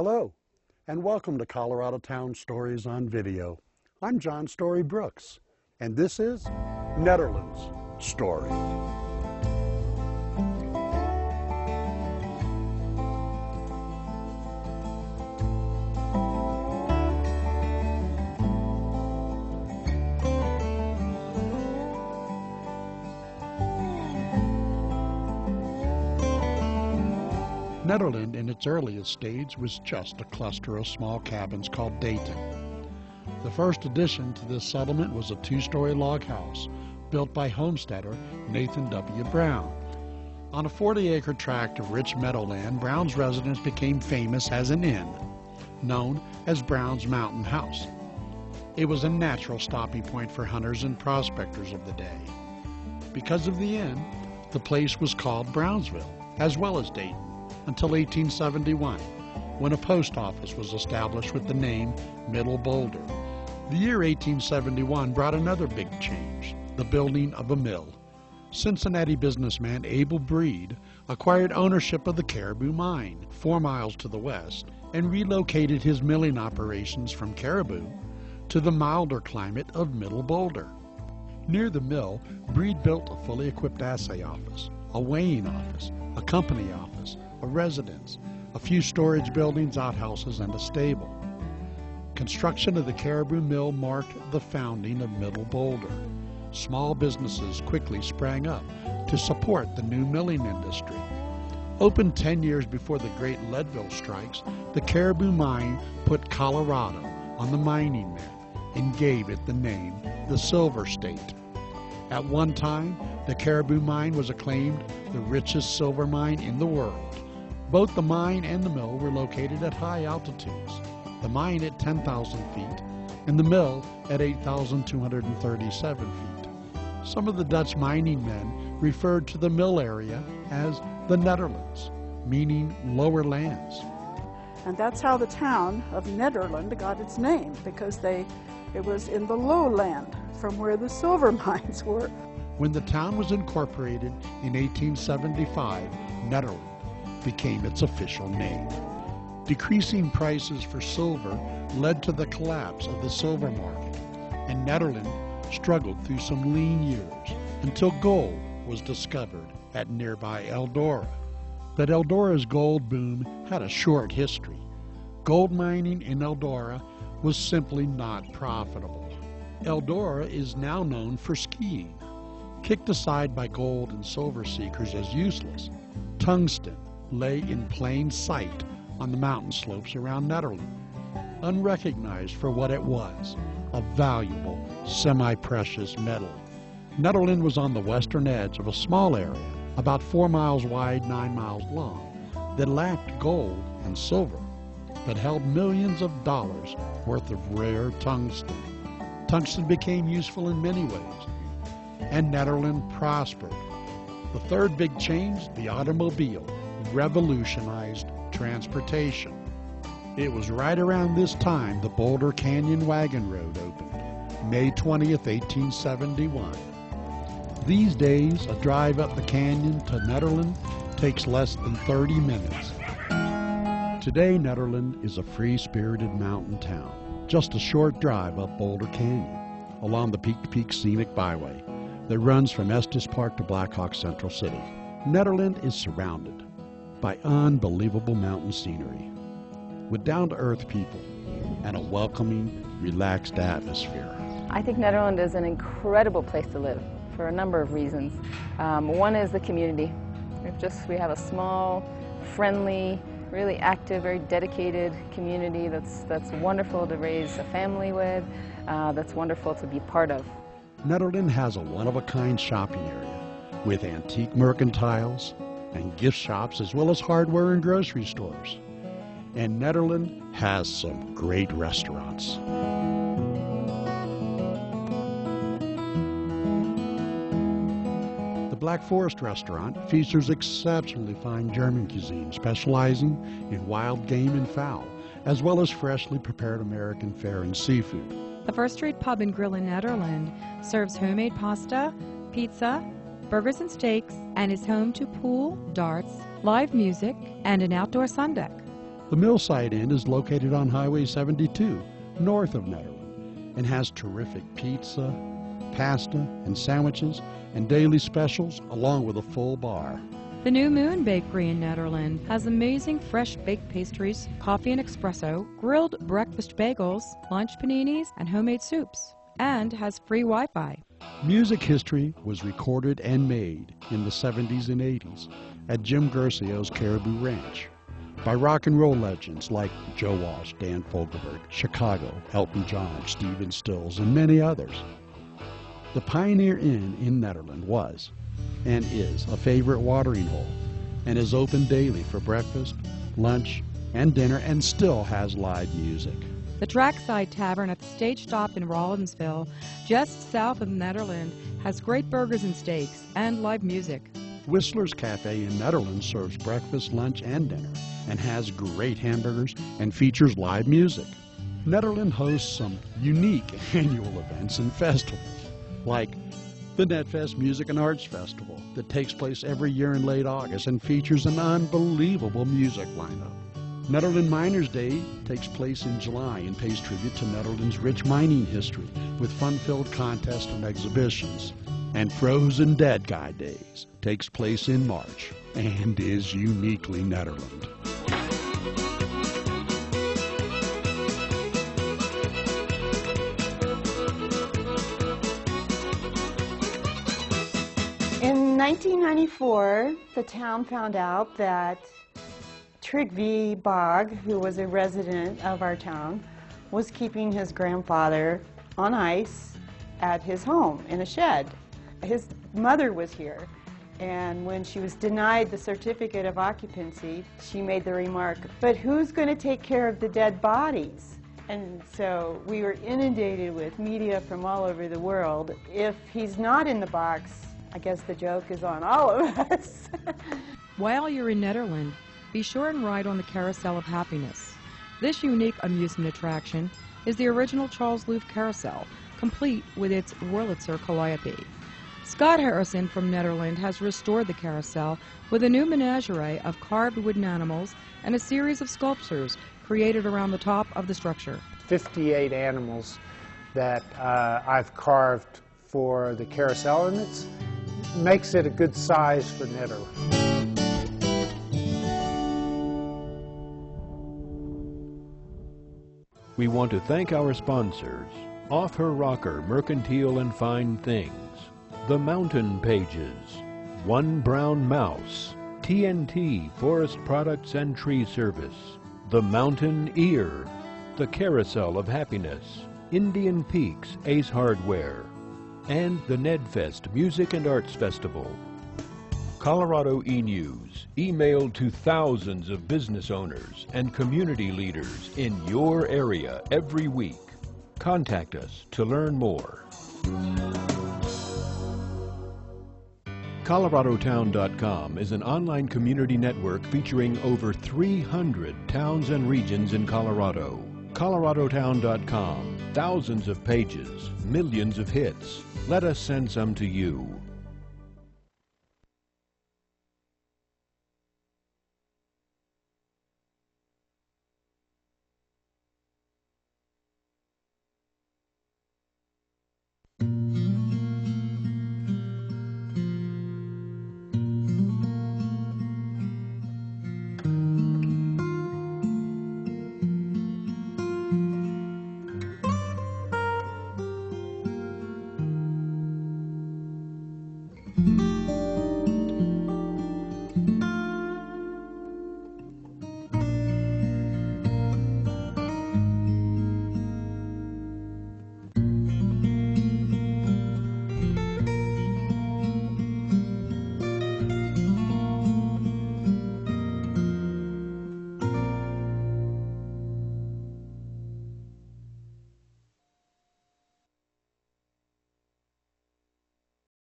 Hello, and welcome to ColoradoTown Stories on Video. I'm John Story Brooks, and this is Netherlands Story. Nederland in its earliest stage was just a cluster of small cabins called Dayton. The first addition to this settlement was a two-story log house built by homesteader Nathan W. Brown. On a 40-acre tract of rich meadowland, Brown's residence became famous as an inn, known as Brown's Mountain House. It was a natural stopping point for hunters and prospectors of the day. Because of the inn, the place was called Brownsville, as well as Dayton, until 1871, when a post office was established with the name Middle Boulder. The year 1871 brought another big change, the building of a mill. Cincinnati businessman Abel Breed acquired ownership of the Caribou Mine, 4 miles to the west, and relocated his milling operations from Caribou to the milder climate of Middle Boulder. Near the mill, Breed built a fully equipped assay office, a weighing office, a company office, a residence, a few storage buildings, outhouses, and a stable. Construction of the Caribou Mill marked the founding of Middle Boulder. Small businesses quickly sprang up to support the new milling industry. Opened 10 years before the Great Leadville strikes, the Caribou Mine put Colorado on the mining map and gave it the name the Silver State. At one time, the Caribou Mine was acclaimed the richest silver mine in the world. Both the mine and the mill were located at high altitudes, the mine at 10,000 feet and the mill at 8,237 feet. Some of the Dutch mining men referred to the mill area as the Netherlands, meaning lower lands. And that's how the town of Nederland got its name, because it was in the lowland from where the silver mines were. When the town was incorporated in 1875, Nederland became its official name. Decreasing prices for silver led to the collapse of the silver market, and Nederland struggled through some lean years until gold was discovered at nearby Eldora. But Eldora's gold boom had a short history. Gold mining in Eldora was simply not profitable. Eldora is now known for skiing. Kicked aside by gold and silver seekers as useless, tungsten lay in plain sight on the mountain slopes around Nederland, unrecognized for what it was, a valuable, semi-precious metal. Nederland was on the western edge of a small area, about 4 miles wide, 9 miles long, that lacked gold and silver, but held millions of dollars worth of rare tungsten. Tungsten became useful in many ways, and Nederland prospered. The third big change, the automobile, revolutionized transportation. It was right around this time the Boulder Canyon Wagon Road opened, May 20th, 1871. These days, a drive up the canyon to Nederland takes less than 30 minutes. Today, Nederland is a free-spirited mountain town, just a short drive up Boulder Canyon, along the peak-to-peak scenic byway that runs from Estes Park to Blackhawk Central City. Nederland is surrounded by unbelievable mountain scenery, with down-to-earth people and a welcoming, relaxed atmosphere. I think Nederland is an incredible place to live for a number of reasons. One is the community. We have a small, friendly, really active, very dedicated community that's wonderful to raise a family with, that's wonderful to be part of. Nederland has a one-of-a-kind shopping area with antique mercantiles and gift shops, as well as hardware and grocery stores. And Nederland has some great restaurants. The Black Forest restaurant features exceptionally fine German cuisine, specializing in wild game and fowl, as well as freshly prepared American fare and seafood. The First Street Pub and Grill in Nederland serves homemade pasta, pizza, burgers and steaks, and is home to pool, darts, live music, and an outdoor sun deck. The Millside Inn is located on Highway 72, north of Nederland, and has terrific pizza, pasta, and sandwiches, and daily specials, along with a full bar. The New Moon Bakery in Nederland has amazing fresh baked pastries, coffee and espresso, grilled breakfast bagels, lunch paninis, and homemade soups, and has free Wi-Fi. Music history was recorded and made in the 70s and 80s at Jim Guercio's Caribou Ranch by rock and roll legends like Joe Walsh, Dan Fogelberg, Chicago, Elton John, Stephen Stills, and many others. The Pioneer Inn in Nederland was and is a favorite watering hole and is open daily for breakfast, lunch, and dinner, and still has live music. The Trackside Tavern at the stage stop in Rawlinsville, just south of Nederland, has great burgers and steaks and live music. Whistler's Cafe in Nederland serves breakfast, lunch, and dinner, and has great hamburgers and features live music. Nederland hosts some unique annual events and festivals, like the NetFest Music and Arts Festival that takes place every year in late August and features an unbelievable music lineup. Nederland Miners' Day takes place in July and pays tribute to Nederland's rich mining history with fun-filled contests and exhibitions. And Frozen Dead Guy Days takes place in March and is uniquely Nederland. In 1994, the town found out that Trygve Bog, who was a resident of our town, was keeping his grandfather on ice at his home in a shed. His mother was here, and when she was denied the certificate of occupancy, she made the remark, "But who's going to take care of the dead bodies?" And so we were inundated with media from all over the world. If he's not in the box, I guess the joke is on all of us. While you're in Nederland, be sure and ride on the Carousel of Happiness. This unique amusement attraction is the original Charles Louvre Carousel, complete with its Wurlitzer Calliope. Scott Harrison from Nederland has restored the carousel with a new menagerie of carved wooden animals and a series of sculptures created around the top of the structure. 58 animals that I've carved for the carousel, and it makes it a good size for Nederland. We want to thank our sponsors: Off Her Rocker Mercantile and Fine Things, The Mountain Pages, One Brown Mouse, TNT Forest Products and Tree Service, The Mountain Ear, The Carousel of Happiness, Indian Peaks Ace Hardware, and the NedFest Music and Arts Festival. Colorado E-News, emailed to thousands of business owners and community leaders in your area every week. Contact us to learn more. ColoradoTown.com is an online community network featuring over 300 towns and regions in Colorado. ColoradoTown.com, thousands of pages, millions of hits. Let us send some to you.